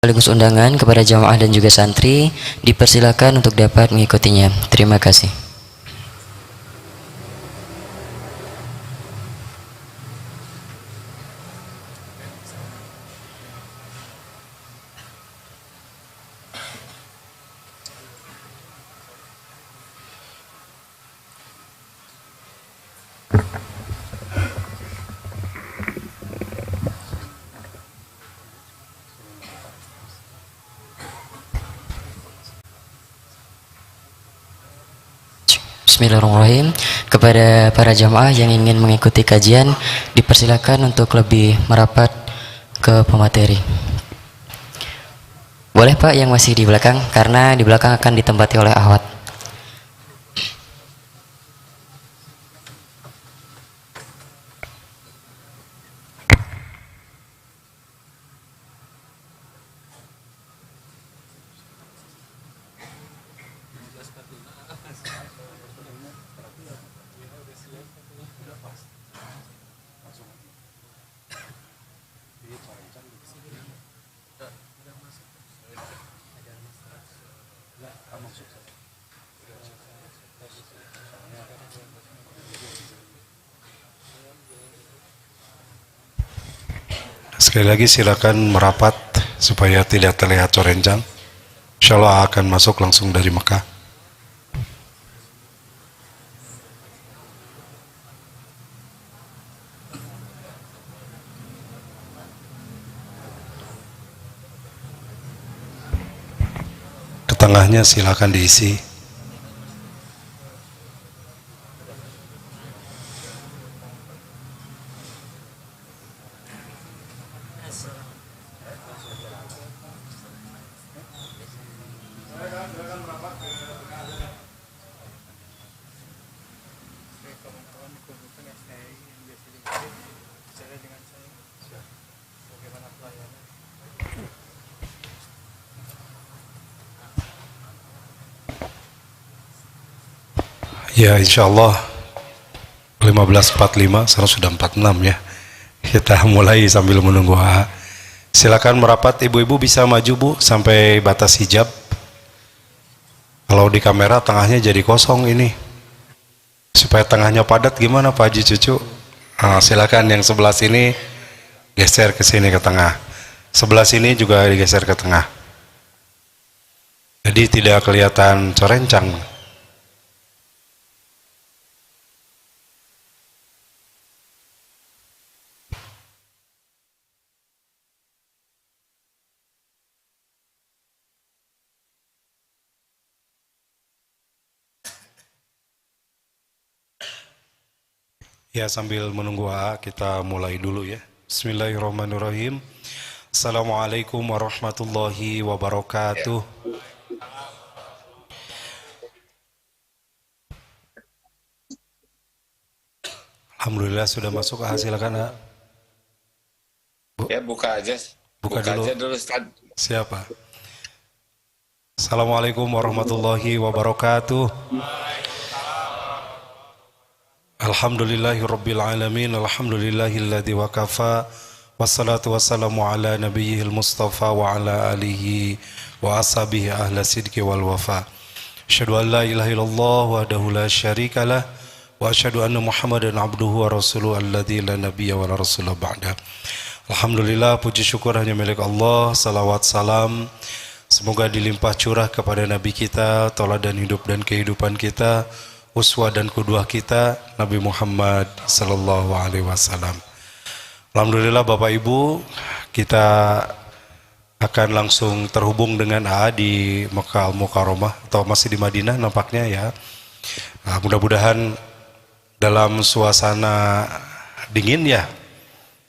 Sekaligus undangan kepada jamaah dan juga santri, dipersilakan untuk dapat mengikutinya. Terima kasih. Bismillahirrahmanirrahim. Kepada para jamaah yang ingin mengikuti kajian, dipersilakan untuk lebih merapat ke pemateri. Boleh Pak yang masih di belakang, karena di belakang akan ditempati oleh ahwat. Sekali lagi silakan merapat supaya tidak terlihat corencang. Insya Allah akan masuk langsung dari Mekah. Ke tengahnya silakan diisi. Ya insya Allah 15.45, sekarang sudah 46 ya. Kita mulai sambil menunggu AA. Silakan merapat, ibu-ibu bisa maju Bu sampai batas hijab. Kalau di kamera tengahnya jadi kosong ini. Supaya tengahnya padat gimana Pak Haji Cucu? Nah, silakan yang sebelah sini geser ke sini ke tengah. Sebelah sini juga digeser ke tengah. Jadi tidak kelihatan corencang. Ya sambil menunggu AA kita mulai dulu ya. Bismillahirrahmanirrahim. Assalamualaikum warahmatullahi wabarakatuh. Alhamdulillah sudah masuk AA, silakan AA. Ya buka aja. Buka dulu. Aja dulu Ustaz. Siapa? Assalamualaikum warahmatullahi wabarakatuh. Alhamdulillahirabbil alamin. Alhamdulillahilladzi wa kafa. Wassalatu wassalamu ala nabiyyil mustafa wa ala alihi wa ashabihi ahla sidqi wal wafa. Asyhadu an la ilaha illallah wahdahu la syarikalah wa asyhadu anna Muhammadan abduhu wa rasuluhu alladzi la nabiyya wa la rasula ba'da. Alhamdulillah, puji syukur hanya milik Allah. Salawat salam semoga dilimpah curah kepada Nabi kita, tauladan hidup dan kehidupan kita, uswah dan qudwah kita, Nabi Muhammad sallallahu alaihi wasallam. Alhamdulillah Bapak Ibu, kita akan langsung terhubung dengan AA di Mekah Al-Mukarramah atau masih di Madinah nampaknya ya. Nah, mudah-mudahan dalam suasana dingin ya.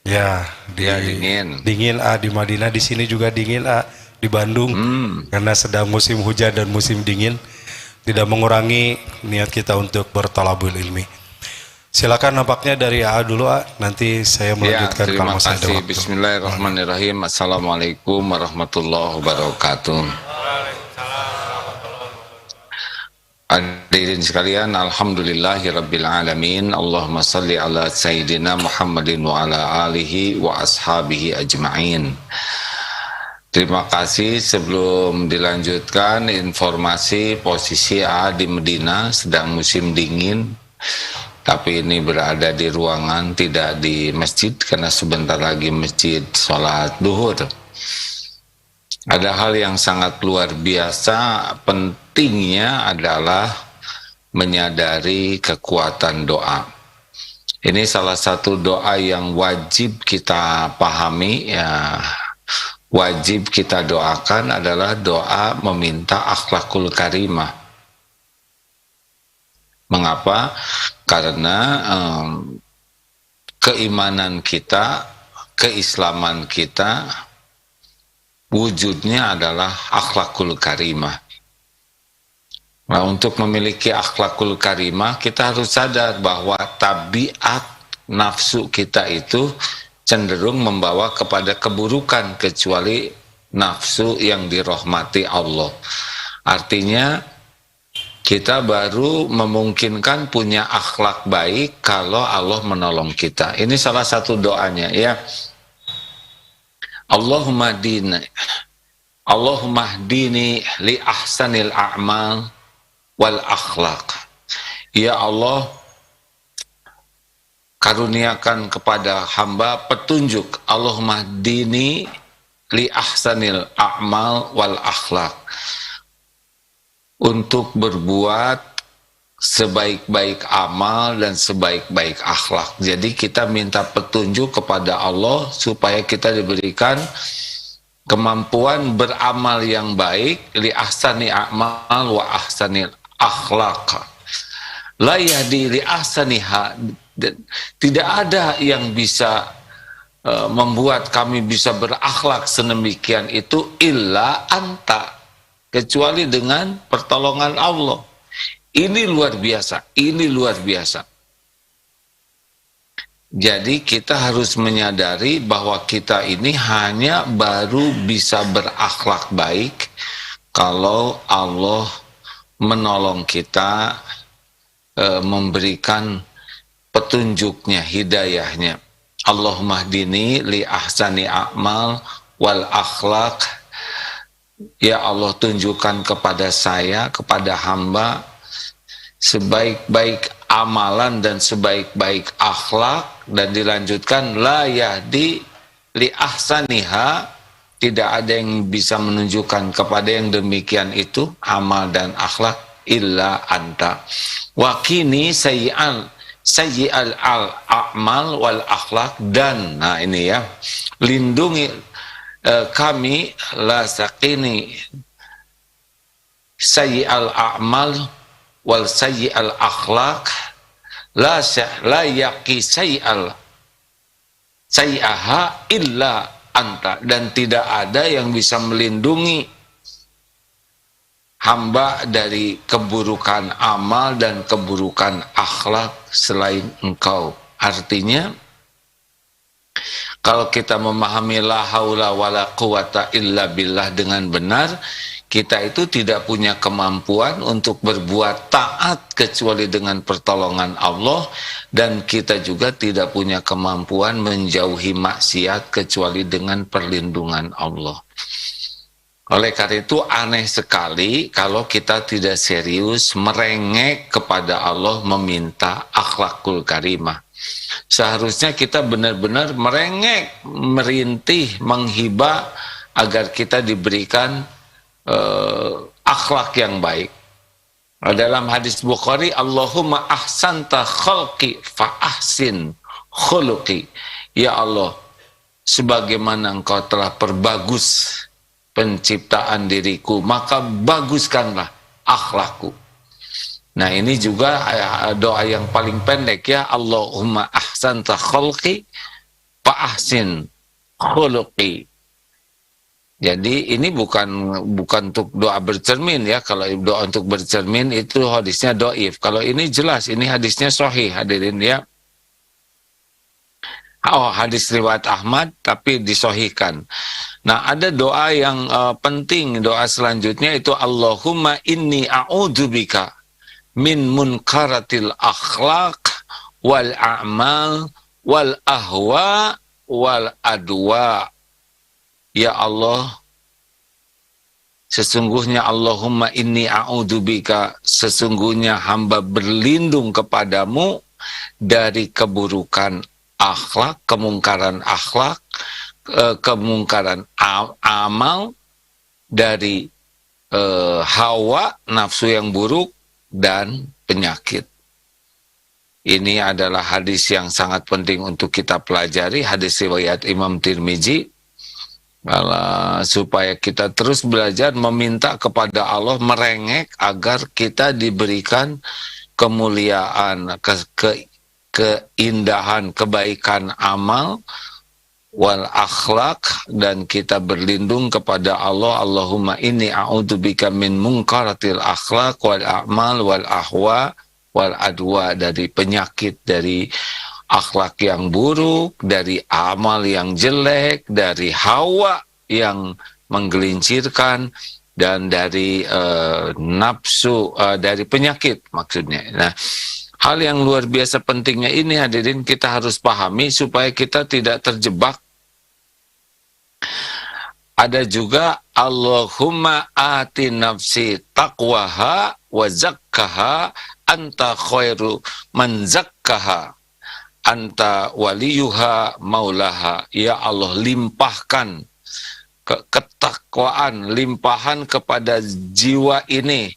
Ya, dingin A di Madinah, di sini juga dingin A di Bandung karena sedang musim hujan dan musim dingin, tidak mengurangi niat kita untuk berthalabul ilmi. Silakan nampaknya dari AA dulu A, nanti saya melanjutkan ya, kalau masih ada waktu. Bismillahirrahmanirrahim. Assalamualaikum warahmatullahi wabarakatuh. Hadirin sekalian, alhamdulillahirabbil alamin. Allahumma salli ala sayyidina Muhammadin wa ala alihi wa ashabihi ajma'in. Terima kasih. Sebelum dilanjutkan, informasi posisi A di Medina sedang musim dingin, tapi ini berada di ruangan, tidak di masjid, karena sebentar lagi masjid sholat duhur. Ada hal yang sangat luar biasa, pentingnya adalah menyadari kekuatan doa. Ini salah satu doa yang wajib kita pahami, ya, wajib kita doakan adalah doa meminta akhlakul karimah. Mengapa? Karena keimanan kita, keislaman kita, wujudnya adalah akhlakul karimah. Nah, untuk memiliki akhlakul karimah, kita harus sadar bahwa tabiat nafsu kita itu cenderung membawa kepada keburukan, kecuali nafsu yang dirahmati Allah. Artinya, kita baru memungkinkan punya akhlak baik kalau Allah menolong kita. Ini salah satu doanya, ya. Allahumma hdini li ahsanil a'mal wal akhlaq. Ya Allah, karuniakan kepada hamba petunjuk. Allahumma hdini li ahsanil a'mal wal akhlaq, untuk berbuat sebaik-baik amal dan sebaik-baik akhlak. Jadi kita minta petunjuk kepada Allah supaya kita diberikan kemampuan beramal yang baik, li ahsani a'mal wa ahsanil akhlaq. La yahdi li ahsaniha, tidak ada yang bisa membuat kami bisa berakhlak sedemikian itu illa anta, kecuali dengan pertolongan Allah. Ini luar biasa, ini luar biasa. Jadi kita harus menyadari bahwa kita ini hanya baru bisa berakhlak baik kalau Allah menolong kita, memberikan petunjuknya, hidayahnya. Allahumma hdini li ahsani a'mal wal akhlaq. Ya Allah, tunjukkan kepada saya, kepada hamba, sebaik-baik amalan dan sebaik-baik akhlak. Dan dilanjutkan, la yahdi li ahsaniha, tidak ada yang bisa menunjukkan kepada yang demikian itu, amal dan akhlak, illa anta. Wakini sayyi'al a'mal wal akhlak, dan, nah ini ya, lindungi kami, la saqini sayyi'al a'mal wal sayyi'al akhlaq, la yaqi sayyi'aha illa anta, dan tidak ada yang bisa melindungi hamba dari keburukan amal dan keburukan akhlak selain engkau. Artinya, kalau kita memahami la haula wala quwata illa billah dengan benar, kita itu tidak punya kemampuan untuk berbuat taat kecuali dengan pertolongan Allah, dan kita juga tidak punya kemampuan menjauhi maksiat kecuali dengan perlindungan Allah. Oleh karena itu aneh sekali kalau kita tidak serius merengek kepada Allah meminta akhlakul karimah. Seharusnya kita benar-benar merengek, merintih, menghibah agar kita diberikan akhlak yang baik. Dalam hadis Bukhari, Allahumma ahsanta khalqi fa ahsin khuluqi. Ya Allah, sebagaimana engkau telah perbagus penciptaan diriku, maka baguskanlah akhlakku. Nah, ini juga doa yang paling pendek, ya. Allahumma ahsanta khalqi fa ahsin khuluqi. Jadi ini bukan untuk doa bercermin, ya. Kalau doa untuk bercermin itu hadisnya dhaif. Kalau ini jelas, ini hadisnya sahih, hadirin, ya. Oh, hadis riwayat Ahmad tapi disahihkan. Nah, ada doa yang penting, doa selanjutnya itu Allahumma inni a'udzubika min munkaratil akhlaq wal a'mal wal ahwa wal adwa. Ya Allah, sesungguhnya Allahumma inni a'udzubika, sesungguhnya hamba berlindung kepadamu dari keburukan akhlak, kemungkaran akhlak, kemungkaran amal, dari hawa, nafsu yang buruk, dan penyakit. Ini adalah hadis yang sangat penting untuk kita pelajari, hadis riwayat Imam Tirmizi, supaya kita terus belajar meminta kepada Allah, merengek agar kita diberikan kemuliaan, keindahan, kebaikan amal, wal akhlak, dan kita berlindung kepada Allah. Allahumma inni a'udzubika min munkaratil akhlak wal a'mal wal ahwa wal adwa, dari penyakit, dari akhlak yang buruk, dari amal yang jelek, dari hawa yang menggelincirkan, dan dari nafsu, dari penyakit maksudnya. Nah, hal yang luar biasa pentingnya ini hadirin kita harus pahami supaya kita tidak terjebak. Ada juga Allahumma ati nafsi taqwaha wa zakkaha anta khairu man zakkaha anta waliyuha maulaha. Ya Allah, limpahkan ketakwaan, limpahan kepada jiwa ini,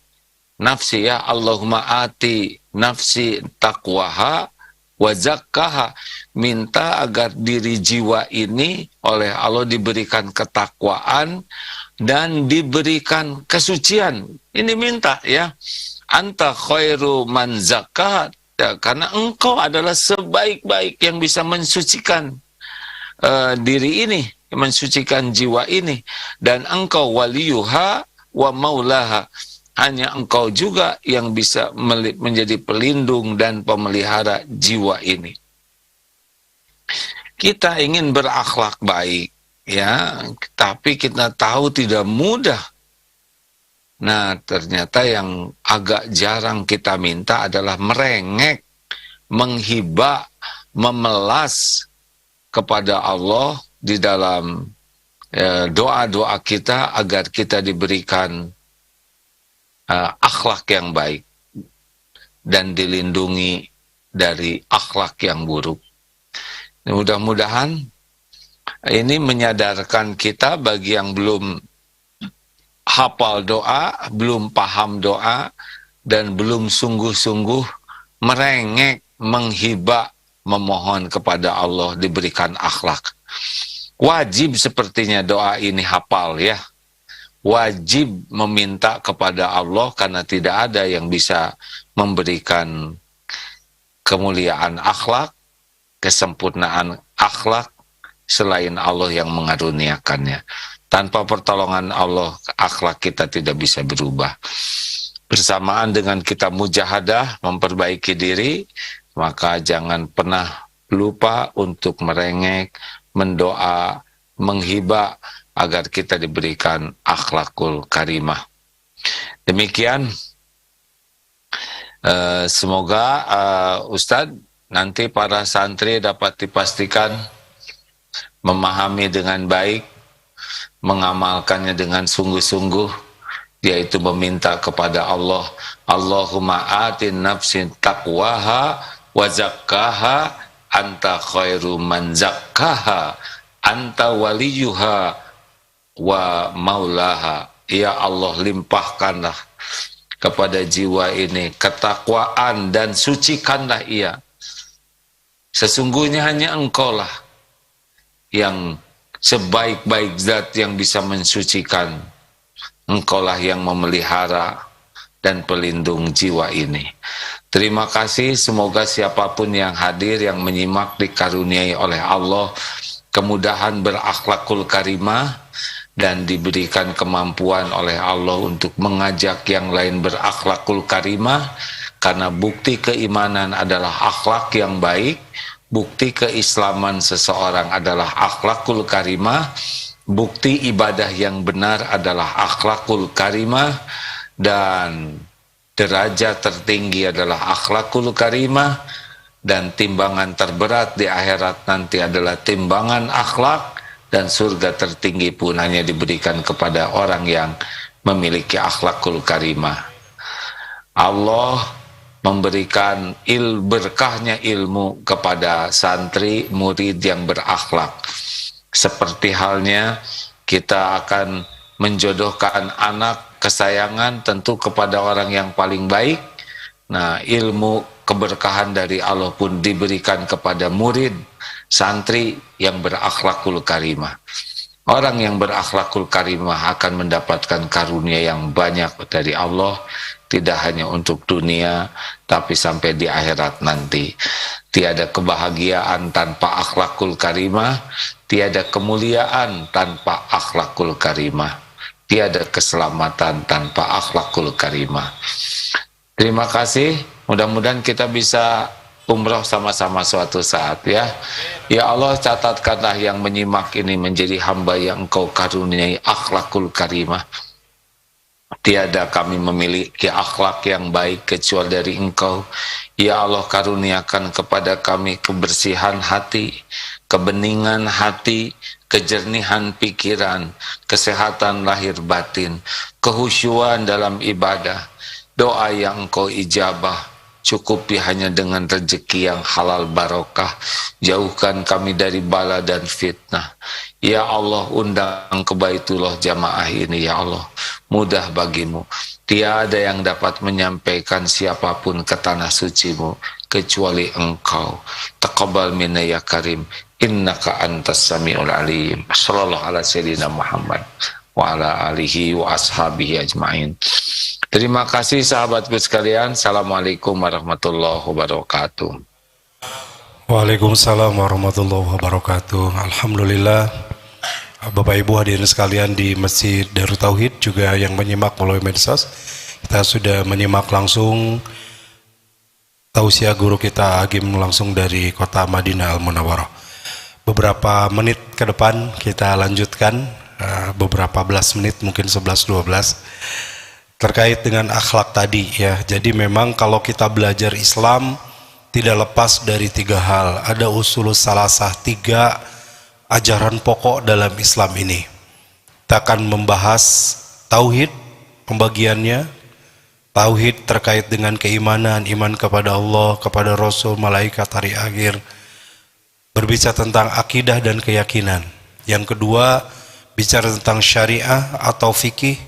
nafsi, ya Allahumma ati nafsi taqwaha wa zakkaha, minta agar diri jiwa ini oleh Allah diberikan ketakwaan dan diberikan kesucian. Ini minta, ya. Anta khairu man zakkaha, ya, karena engkau adalah sebaik-baik yang bisa mensucikan diri ini, mensucikan jiwa ini, dan engkau waliyuha wa maulaha, hanya engkau juga yang bisa menjadi pelindung dan pemelihara jiwa ini. Kita ingin berakhlak baik, ya, tapi kita tahu tidak mudah. Nah, ternyata yang agak jarang kita minta adalah merengek, menghibah, memelas kepada Allah di dalam doa-doa kita agar kita diberikan akhlak yang baik dan dilindungi dari akhlak yang buruk. Mudah-mudahan ini menyadarkan kita bagi yang belum hafal doa, belum paham doa, dan belum sungguh-sungguh merengek, menghibah, memohon kepada Allah diberikan akhlak. Wajib sepertinya doa ini hafal, ya. Wajib meminta kepada Allah karena tidak ada yang bisa memberikan kemuliaan akhlak, kesempurnaan akhlak selain Allah yang mengaruniakannya. Tanpa pertolongan Allah, akhlak kita tidak bisa berubah. Bersamaan dengan kita mujahadah, memperbaiki diri, maka jangan pernah lupa untuk merengek, mendoa, menghibah, agar kita diberikan akhlakul karimah. Demikian, semoga Ustadz, nanti para santri dapat dipastikan memahami dengan baik, mengamalkannya dengan sungguh-sungguh, yaitu meminta kepada Allah, Allahumma atin nafsin taqwaha wa zakkaha anta khairu man zakkaha anta waliyuha wa maulaha. Ya Allah, limpahkanlah kepada jiwa ini ketakwaan dan sucikanlah ia. Sesungguhnya hanya engkaulah yang sebaik-baik zat yang bisa mensucikan. Engkaulah yang memelihara dan pelindung jiwa ini. Terima kasih, semoga siapapun yang hadir, yang menyimak, dikaruniai oleh Allah kemudahan berakhlakul karimah dan diberikan kemampuan oleh Allah untuk mengajak yang lain berakhlakul karimah, karena bukti keimanan adalah akhlak yang baik, bukti keislaman seseorang adalah akhlakul karimah, bukti ibadah yang benar adalah akhlakul karimah, dan derajat tertinggi adalah akhlakul karimah, dan timbangan terberat di akhirat nanti adalah timbangan akhlak, dan surga tertinggi pun hanya diberikan kepada orang yang memiliki akhlakul karimah. Allah memberikan berkahnya ilmu kepada santri murid yang berakhlak. Seperti halnya kita akan menjodohkan anak kesayangan tentu kepada orang yang paling baik. Nah, ilmu keberkahan dari Allah pun diberikan kepada murid santri yang berakhlakul karimah. Orang yang berakhlakul karimah akan mendapatkan karunia yang banyak dari Allah, tidak hanya untuk dunia, tapi sampai di akhirat nanti. Tiada kebahagiaan tanpa akhlakul karimah, tiada kemuliaan tanpa akhlakul karimah, tiada keselamatan tanpa akhlakul karimah. Terima kasih, mudah-mudahan kita bisa umroh sama-sama suatu saat ya. Ya Allah, catatkanlah yang menyimak ini menjadi hamba yang Engkau karuniai akhlakul karimah. Tiada kami memiliki akhlak yang baik kecuali dari Engkau. Ya Allah, karuniakan kepada kami kebersihan hati, kebeningan hati, kejernihan pikiran, kesehatan lahir batin, kehusyuan dalam ibadah, doa yang Engkau ijabah. Cukupi hanya dengan rezeki yang halal barokah. Jauhkan kami dari bala dan fitnah. Ya Allah, undang ke Baitullah jamaah ini ya Allah. Mudah bagimu. Tiada yang dapat menyampaikan siapapun ke tanah sucimu kecuali Engkau. Taqabbal minna ya karim. Innaka antas sami'ul alim. Sallallahu ala sayyidina Muhammad wa ala alihi wa ashabihi ajma'in. Terima kasih sahabatku sekalian. Assalamualaikum warahmatullahi wabarakatuh. Waalaikumsalam warahmatullahi wabarakatuh. Alhamdulillah, Bapak Ibu hadirin sekalian di Masjid Darut Tauhid juga yang menyimak melalui medsos, kita sudah menyimak langsung tausiah guru kita Agim langsung dari kota Madinah Al-Munawwarah. Beberapa menit ke depan kita lanjutkan, beberapa belas menit, mungkin 11-12, terkait dengan akhlak tadi ya. Jadi memang kalau kita belajar Islam tidak lepas dari tiga hal. Ada usulus salasah, tiga ajaran pokok dalam Islam ini. Kita akan membahas tauhid, pembagiannya, tauhid terkait dengan keimanan, iman kepada Allah, kepada Rasul, malaikat, hari akhir. Berbicara tentang akidah dan keyakinan. Yang kedua, bicara tentang syariah atau fikih.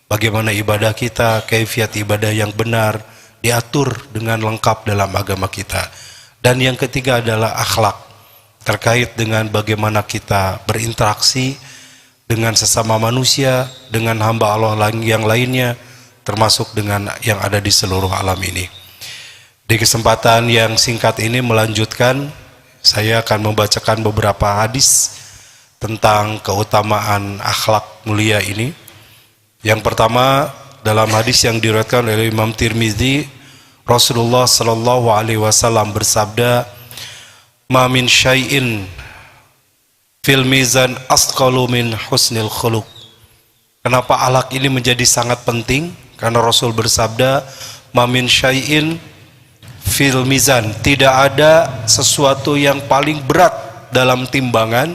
Bagaimana ibadah kita, kaifiat ibadah yang benar diatur dengan lengkap dalam agama kita. Dan yang ketiga adalah akhlak, terkait dengan bagaimana kita berinteraksi dengan sesama manusia, dengan hamba Allah yang lainnya, termasuk dengan yang ada di seluruh alam ini. Di kesempatan yang singkat ini melanjutkan, saya akan membacakan beberapa hadis tentang keutamaan akhlak mulia ini. Yang pertama, dalam hadis yang diriwayatkan oleh Imam Tirmizi, Rasulullah sallallahu alaihi wasallam bersabda, "Ma min syai'in fil mizan asqalu min husnil khuluq." Kenapa akhlak ini menjadi sangat penting? Karena Rasul bersabda, "Ma min syai'in fil mizan." Tidak ada sesuatu yang paling berat dalam timbangan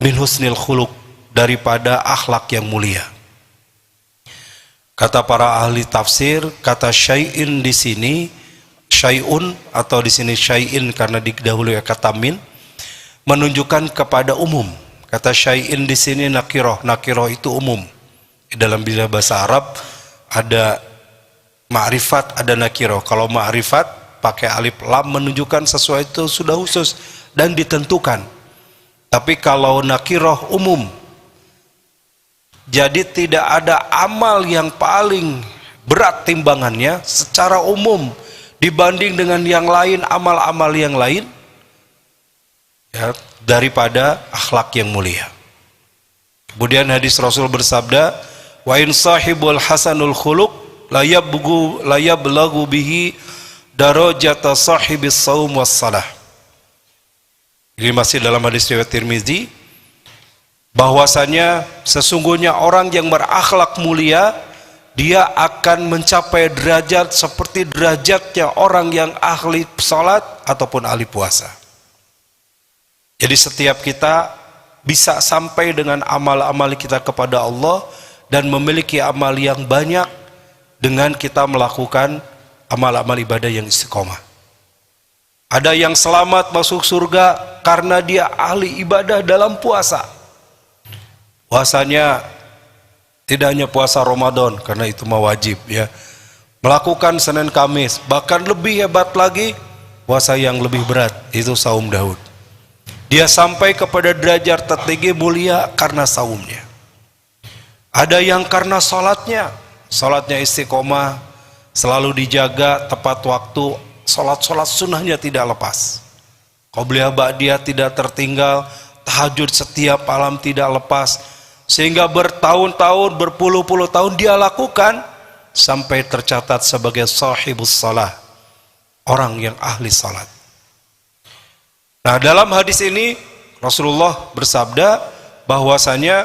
min husnil khuluq, daripada akhlak yang mulia. Kata para ahli tafsir, kata syai'in di sini, syai'un atau di sini syai'in karena didahului kata min, menunjukkan kepada umum. Kata syai'in di sini nakiroh, nakiroh itu umum. Dalam bahasa Arab ada ma'rifat, ada nakiroh. Kalau ma'rifat pakai alif lam menunjukkan sesuatu sudah khusus dan ditentukan. Tapi kalau nakiroh umum, jadi tidak ada amal yang paling berat timbangannya secara umum dibanding dengan yang lain, amal-amal yang lain ya, daripada akhlak yang mulia. Kemudian hadis Rasul bersabda, "Wa in sahibul hasanul khuluq la yablughu bihi darajata sahibis shaum was salah." Ini masih dalam hadis riwayat Tirmizi, bahwasanya sesungguhnya orang yang berakhlak mulia, dia akan mencapai derajat seperti derajatnya orang yang ahli salat ataupun ahli puasa. Jadi setiap kita bisa sampai dengan amal-amal kita kepada Allah dan memiliki amal yang banyak dengan kita melakukan amal-amal ibadah yang istiqomah. Ada yang selamat masuk surga karena dia ahli ibadah dalam puasa. Puasanya tidak hanya puasa Ramadan, karena itu mah wajib ya. Melakukan Senin Kamis, bahkan lebih hebat lagi puasa yang lebih berat, itu saum Daud. Dia sampai kepada derajat tertinggi mulia karena saumnya. Ada yang karena sholatnya istiqomah, selalu dijaga tepat waktu, sholat sunnahnya tidak lepas, qobliyah ba'diyah tidak tertinggal, tahajud setiap malam tidak lepas, sehingga bertahun-tahun, berpuluh-puluh tahun dia lakukan, sampai tercatat sebagai sahibus salah, orang yang ahli salat. Nah, dalam hadis ini Rasulullah bersabda bahwasanya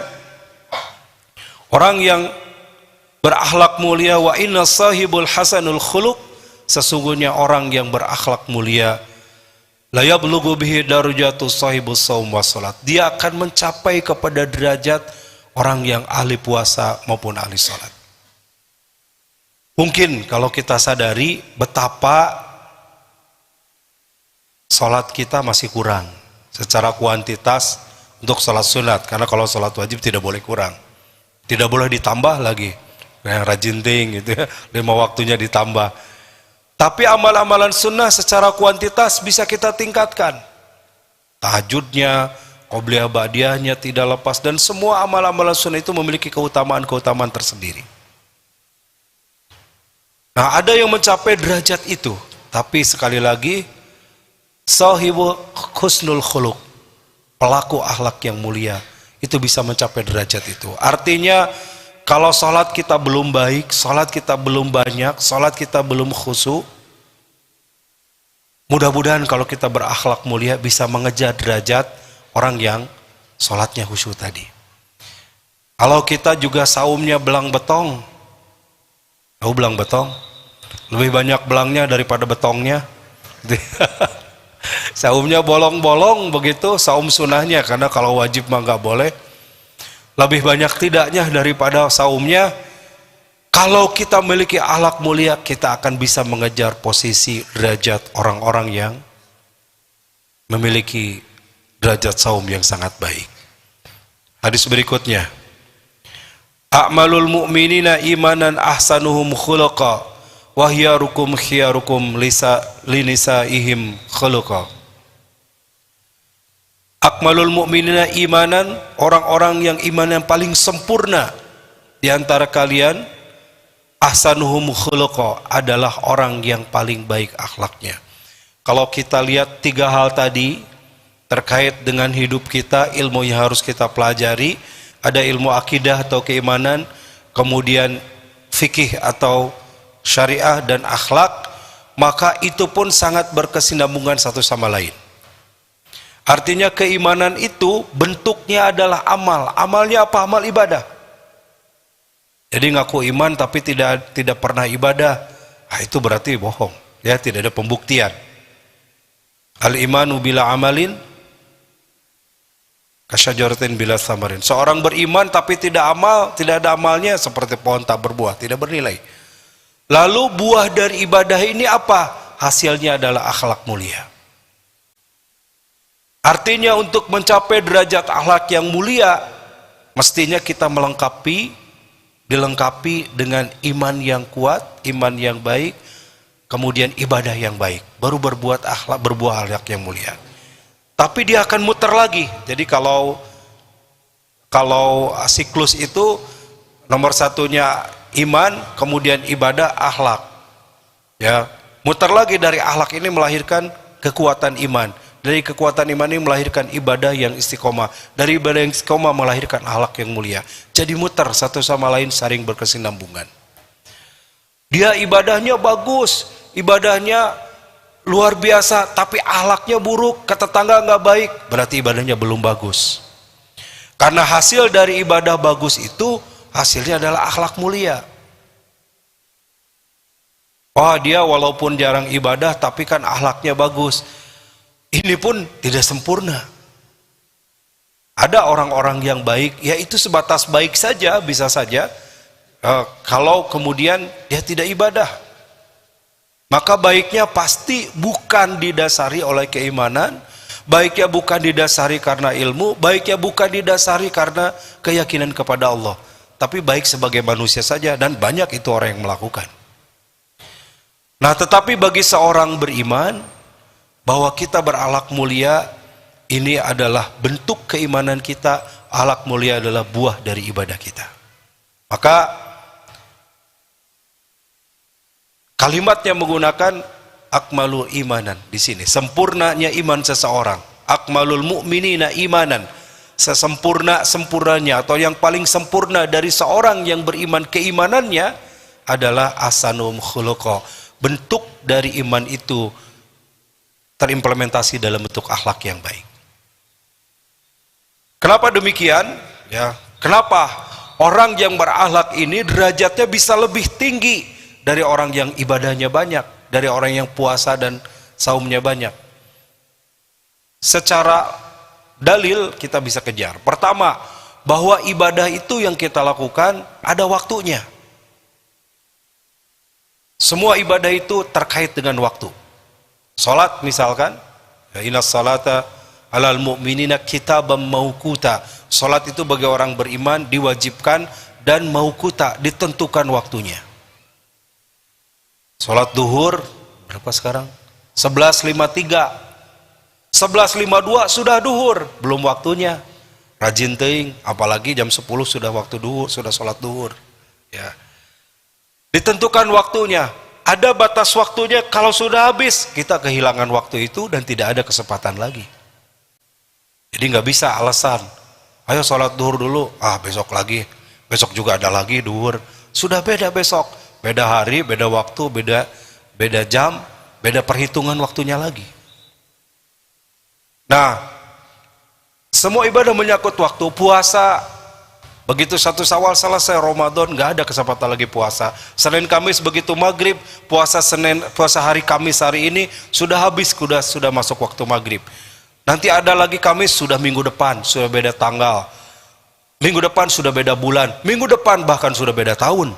orang yang berakhlak mulia, wa inna sahibul hasanul khuluq, sesungguhnya orang yang berakhlak mulia, la yablughu bihi darajatu sahibus shaum was salat, dia akan mencapai kepada derajat orang yang ahli puasa maupun ahli salat. Mungkin kalau kita sadari betapa salat kita masih kurang secara kuantitas untuk salat sunat, karena kalau salat wajib tidak boleh kurang, tidak boleh ditambah lagi, yang rajin ting gitu ya, 5 waktunya ditambah. Tapi amal-amalan sunnah secara kuantitas bisa kita tingkatkan, tahajudnya, qobliyah ba'diyahnya tidak lepas, dan semua amal-amalan sunnah itu memiliki keutamaan-keutamaan tersendiri. Nah, ada yang mencapai derajat itu, tapi sekali lagi sahibu husnul khuluq, pelaku akhlak yang mulia, itu bisa mencapai derajat itu. Artinya kalau sholat kita belum baik, sholat kita belum banyak, sholat kita belum khusyuk, mudah-mudahan kalau kita berakhlak mulia bisa mengejar derajat orang yang sholatnya khusyuk tadi. Kalau kita juga saumnya belang betong, tahu belang betong? Lebih banyak belangnya daripada betongnya. Saumnya bolong-bolong begitu, saum sunnahnya, karena kalau wajib mah nggak boleh. Lebih banyak tidaknya daripada saumnya. Kalau kita memiliki akhlak mulia, kita akan bisa mengejar posisi derajat orang-orang yang memiliki derajat saum yang sangat baik. Hadis berikutnya, a'malul mu'minina imanan ahsanuhum khuluqa wahyarukum khiyarukum linisaihim khuluqa. Akmalul mu'minina imanan, orang-orang yang iman yang paling sempurna di antara kalian, ahsanuhum khuluqa, adalah orang yang paling baik akhlaknya. Kalau kita lihat 3 hal tadi terkait dengan hidup kita, ilmu yang harus kita pelajari, ada ilmu akidah atau keimanan, kemudian fikih atau syariah, dan akhlak, maka itu pun sangat berkesinambungan satu sama lain. Artinya keimanan itu bentuknya adalah amal. Amalnya apa? Amal ibadah. Jadi ngaku iman tapi tidak pernah ibadah, itu berarti bohong ya, tidak ada pembuktian. Al imanu bila amalin kasyajaratin bila samarin. Seorang beriman tapi tidak ada amalnya, seperti pohon tak berbuah, tidak bernilai. Lalu buah dari ibadah ini apa? Hasilnya adalah akhlak mulia. Artinya untuk mencapai derajat akhlak yang mulia, mestinya kita dilengkapi dengan iman yang kuat, iman yang baik, kemudian ibadah yang baik, baru berbuah akhlak yang mulia. Tapi dia akan muter lagi. Jadi kalau siklus itu nomor satunya iman, kemudian ibadah, akhlak. Ya, muter lagi, dari akhlak ini melahirkan kekuatan iman. Dari kekuatan iman ini melahirkan ibadah yang istiqomah. Dari ibadah yang istiqomah melahirkan akhlak yang mulia. Jadi muter, satu sama lain saling berkesinambungan. Dia ibadahnya bagus, ibadahnya luar biasa, tapi akhlaknya buruk, ke tetangga nggak baik, berarti ibadahnya belum bagus. Karena hasil dari ibadah bagus itu, hasilnya adalah akhlak mulia. Oh, dia walaupun jarang ibadah, tapi kan akhlaknya bagus. Ini pun tidak sempurna. Ada orang-orang yang baik, ya itu sebatas baik saja, bisa saja. Kalau kemudian dia tidak ibadah, maka baiknya pasti bukan didasari oleh keimanan, baiknya bukan didasari karena ilmu, baiknya bukan didasari karena keyakinan kepada Allah, tapi baik sebagai manusia saja, dan banyak itu orang yang melakukan. Nah, tetapi bagi seorang beriman, bahwa kita berakhlak mulia, ini adalah bentuk keimanan kita. Akhlak mulia adalah buah dari ibadah kita. Maka kalimatnya menggunakan akmalul imanan di sini. Sempurnanya iman seseorang. Akmalul mu'minina imanan. Sesempurna-sempurnanya atau yang paling sempurna dari seorang yang beriman, keimanannya adalah asanum khuluqa. Bentuk dari iman itu terimplementasi dalam bentuk akhlak yang baik. Kenapa demikian? Ya, kenapa orang yang berakhlak ini derajatnya bisa lebih tinggi dari orang yang ibadahnya banyak, dari orang yang puasa dan saumnya banyak? Secara dalil kita bisa kejar. Pertama, bahwa ibadah itu yang kita lakukan ada waktunya. Semua ibadah itu terkait dengan waktu. Salat misalkan, ya, innas salata alal mu'minina kitabam mauquta. Salat itu bagi orang beriman diwajibkan dan mauquta, ditentukan waktunya. Salat duhur berapa sekarang? 11.53. 11.52 sudah duhur, belum waktunya. Rajin teuing, apalagi jam 10 sudah waktu duhur, sudah salat duhur. Ya. Ditentukan waktunya. Ada batas waktunya, kalau sudah habis kita kehilangan waktu itu dan tidak ada kesempatan lagi. Jadi nggak bisa alasan, ayo sholat duhur dulu, besok lagi, besok juga ada lagi duhur. Sudah beda besok, beda hari, beda waktu, beda jam, beda perhitungan waktunya lagi. Nah, semua ibadah menyangkut waktu. Puasa, begitu 1 Syawal selesai Ramadan, nggak ada kesempatan lagi puasa. Senin Kamis begitu maghrib, puasa hari Kamis hari ini sudah habis, sudah masuk waktu maghrib. Nanti ada lagi Kamis, sudah minggu depan, sudah beda tanggal. Minggu depan sudah beda bulan. Minggu depan bahkan sudah beda tahun.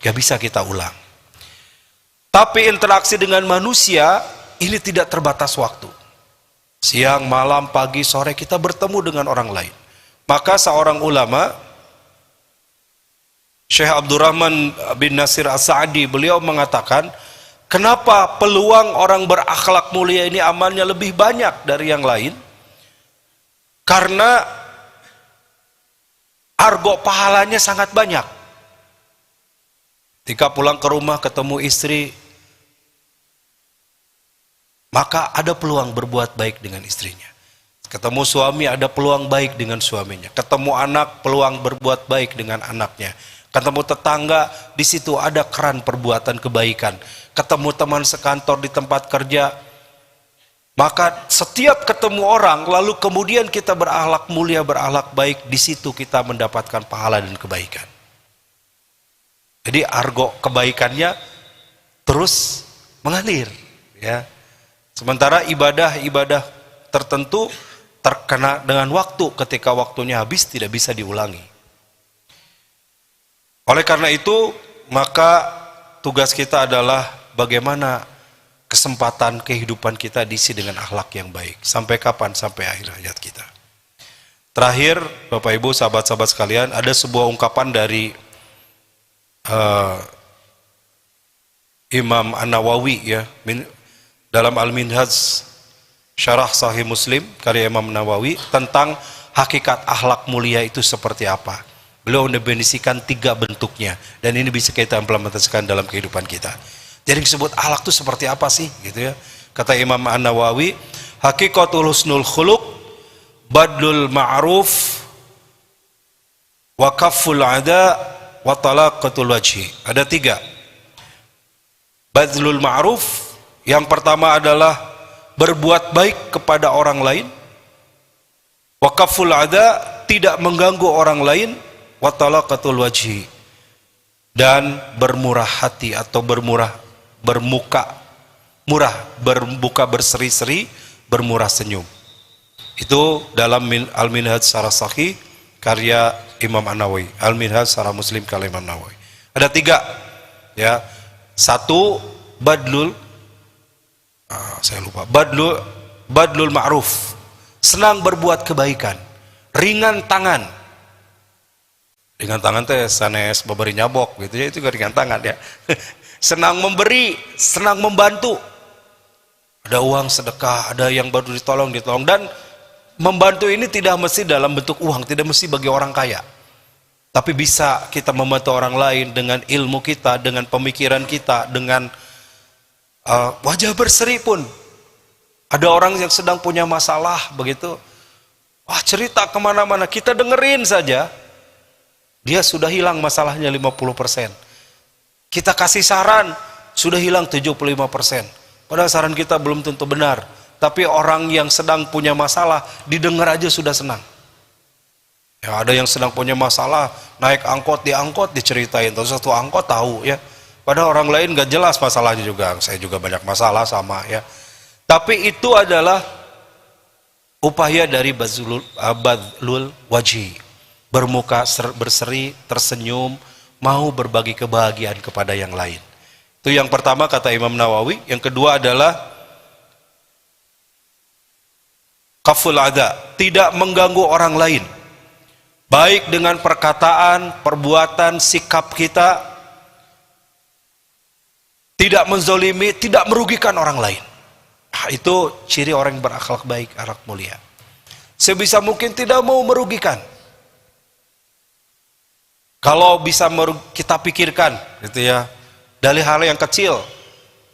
Gak bisa kita ulang. Tapi interaksi dengan manusia ini tidak terbatas waktu. Siang, malam, pagi, sore kita bertemu dengan orang lain. Maka seorang ulama, Syekh Abdurrahman bin Nasir As-Sa'di, beliau mengatakan, kenapa peluang orang berakhlak mulia ini amalnya lebih banyak dari yang lain? Karena argo pahalanya sangat banyak. Ketika pulang ke rumah ketemu istri, maka ada peluang berbuat baik dengan istrinya. Ketemu suami, ada peluang baik dengan suaminya. Ketemu anak, peluang berbuat baik dengan anaknya. Ketemu tetangga, di situ ada keran perbuatan kebaikan. Ketemu teman sekantor di tempat kerja, maka setiap ketemu orang lalu kemudian kita berakhlak mulia, berakhlak baik, di situ kita mendapatkan pahala dan kebaikan. Jadi argo kebaikannya terus mengalir, ya. Sementara ibadah-ibadah tertentu terkena dengan waktu, ketika waktunya habis tidak bisa diulangi. Oleh karena itu, maka tugas kita adalah bagaimana kesempatan kehidupan kita diisi dengan akhlak yang baik. Sampai kapan? Sampai akhir hayat kita. Terakhir, Bapak Ibu, sahabat-sahabat sekalian, ada sebuah ungkapan dari Imam An-Nawawi, ya, dalam Al-Minhaj Syarah Sahih Muslim karya Imam Nawawi, tentang hakikat akhlak mulia itu seperti apa. Beliau mendefinisikan 3 bentuknya, dan ini bisa kita implementasikan dalam kehidupan kita. Jadi disebut akhlak itu seperti apa sih, gitu ya. Kata Imam An-Nawawi, hakikatul husnul khuluq badlul ma'ruf wa kafful ada wa talaqatul wajhi. Ada 3. Badlul ma'ruf, yang pertama adalah berbuat baik kepada orang lain. Wa kafful ada, tidak mengganggu orang lain. Wa talaqatul wajhi, dan bermurah hati atau bermuka berseri-seri, bermurah senyum. Itu dalam Al-Minhaj Syarah Sahih karya Imam An-Nawawi. Al-Minhaj Syarah Muslim karya Imam Nawawi. Ada 3 ya. 1 badlul ma'ruf, senang berbuat kebaikan, ringan tangan. Ringan tangan teh sanes babari nyabok gitu ya, itu juga ringan tangan ya. Senang memberi, senang membantu. Ada uang sedekah, ada yang baru ditolong, dan membantu ini tidak mesti dalam bentuk uang, tidak mesti bagi orang kaya. Tapi bisa kita membantu orang lain dengan ilmu kita, dengan pemikiran kita, dengan wajah berseri pun. Ada orang yang sedang punya masalah begitu, wah cerita kemana-mana, kita dengerin saja, dia sudah hilang masalahnya 50%. Kita kasih saran, sudah hilang 75%. Padahal saran kita belum tentu benar, tapi orang yang sedang punya masalah didengar aja sudah senang. Ya, ada yang sedang punya masalah, naik angkot, diangkot diceritain, terus satu angkot tahu ya. Padahal orang lain gak jelas masalahnya juga. Saya juga banyak masalah sama ya. Tapi itu adalah upaya dari badlul wajhi, bermuka berseri, tersenyum, mau berbagi kebahagiaan kepada yang lain. Itu yang pertama kata Imam Nawawi. Yang kedua adalah kaful adha, tidak mengganggu orang lain, baik dengan perkataan, perbuatan, sikap kita, tidak menzolimi, tidak merugikan orang lain. Itu ciri orang yang berakhlak baik, akhlak mulia. Sebisa mungkin tidak mau merugikan. Kalau bisa kita pikirkan gitu ya, dari hal yang kecil.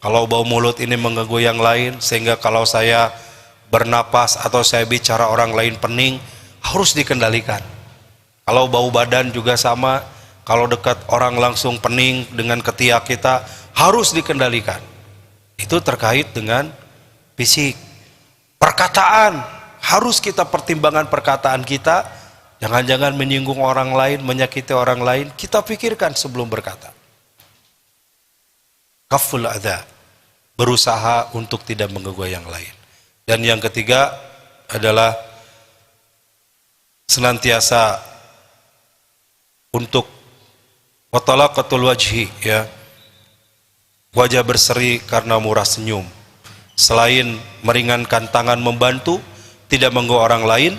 Kalau bau mulut ini mengganggu yang lain, sehingga kalau saya bernapas atau saya bicara orang lain pening, harus dikendalikan. Kalau bau badan juga sama, kalau dekat orang langsung pening dengan ketiak kita, harus dikendalikan. Itu terkait dengan fisik. Perkataan, harus kita pertimbangkan perkataan kita, jangan-jangan menyinggung orang lain, menyakiti orang lain, kita pikirkan sebelum berkata. Kaful adha, berusaha untuk tidak mengganggu yang lain. Dan yang ketiga adalah senantiasa untuk watalaqatul wajhi, ya, wajah berseri karena murah senyum. Selain meringankan tangan membantu, tidak mengganggu orang lain,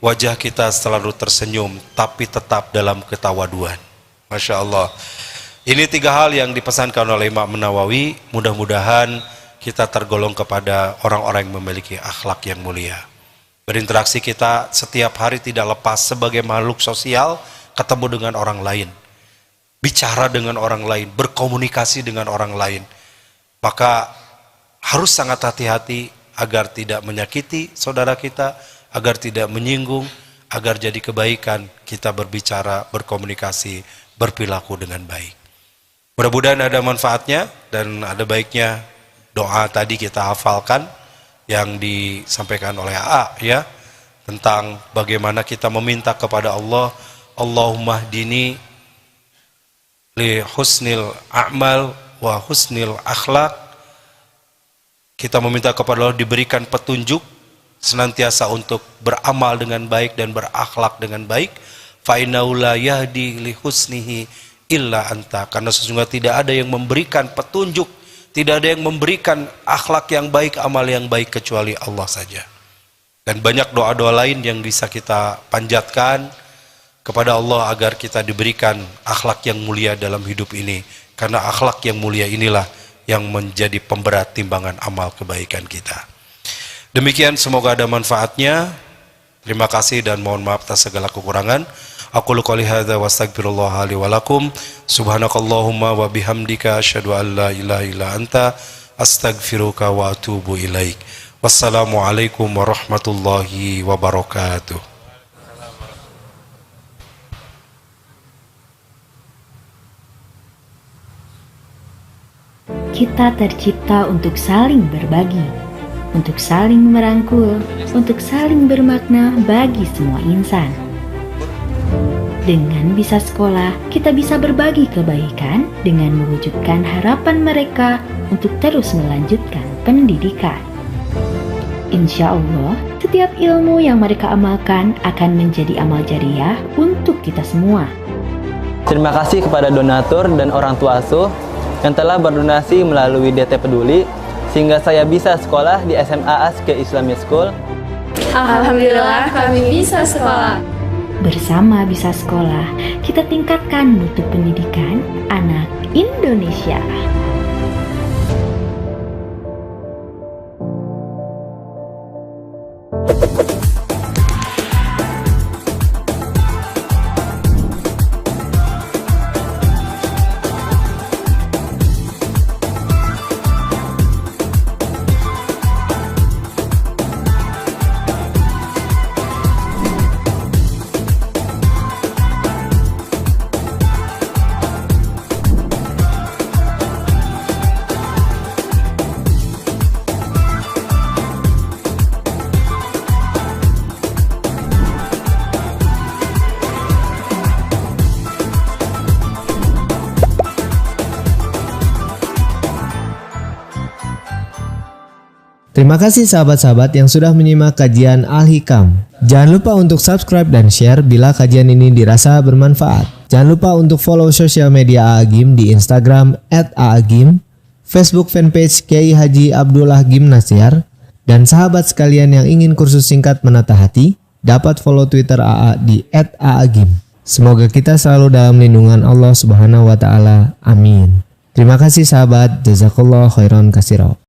wajah kita selalu tersenyum, tapi tetap dalam ketawaduan. Masya Allah. Ini 3 hal yang dipesankan oleh Imam Nawawi. Mudah-mudahan kita tergolong kepada orang-orang yang memiliki akhlak yang mulia. Berinteraksi kita setiap hari tidak lepas sebagai makhluk sosial, ketemu dengan orang lain, bicara dengan orang lain, berkomunikasi dengan orang lain. Maka harus sangat hati-hati agar tidak menyakiti saudara kita, agar tidak menyinggung, agar jadi kebaikan kita berbicara, berkomunikasi, berperilaku dengan baik. Mudah-mudahan ada manfaatnya dan ada baiknya doa tadi kita hafalkan yang disampaikan oleh AA ya, tentang bagaimana kita meminta kepada Allah, Allahumma hdini li husnil a'mal wa husnil akhlaq. Kita meminta kepada Allah diberikan petunjuk senantiasa untuk beramal dengan baik dan berakhlak dengan baik. Fa innahu la yahdi li husnihi illa anta, karena sesungguhnya tidak ada yang memberikan petunjuk, tidak ada yang memberikan akhlak yang baik, amal yang baik kecuali Allah saja. Dan banyak doa-doa lain yang bisa kita panjatkan kepada Allah agar kita diberikan akhlak yang mulia dalam hidup ini, karena akhlak yang mulia inilah yang menjadi pemberat timbangan amal kebaikan kita. Demikian, semoga ada manfaatnya. Terima kasih dan mohon maaf atas segala kekurangan. Aqulu qouli hadza wa astaghfirullah li wa lakum. Subhanakallahumma wa bihamdika asyhadu an la ilaha illa anta astaghfiruka wa atubu ilaik. Wassalamualaikum warahmatullahi wabarakatuh. Kita tercipta untuk saling berbagi, untuk saling merangkul, untuk saling bermakna bagi semua insan. Dengan bisa sekolah, kita bisa berbagi kebaikan dengan mewujudkan harapan mereka untuk terus melanjutkan pendidikan. Insya Allah, Setiap ilmu yang mereka amalkan akan menjadi amal jariah untuk kita semua. Terima kasih kepada donatur dan orang tua asuh yang telah berdonasi melalui DT Peduli sehingga saya bisa sekolah di SMA Aske Islamic School. Alhamdulillah kami bisa sekolah. Bersama Bisa Sekolah, kita tingkatkan mutu pendidikan anak Indonesia. Terima kasih sahabat-sahabat yang sudah menyimak kajian Al-Hikam. Jangan lupa untuk subscribe dan share bila kajian ini dirasa bermanfaat. Jangan lupa untuk follow sosial media Aagim di Instagram @aagim, Facebook fanpage Kiai Haji Abdullah Gimnasiar, dan sahabat sekalian yang ingin kursus singkat menata hati, dapat follow Twitter AA di @aagim. Semoga kita selalu dalam lindungan Allah Subhanahu wa Ta'ala. Amin. Terima kasih sahabat. Jazakallah khairan katsira.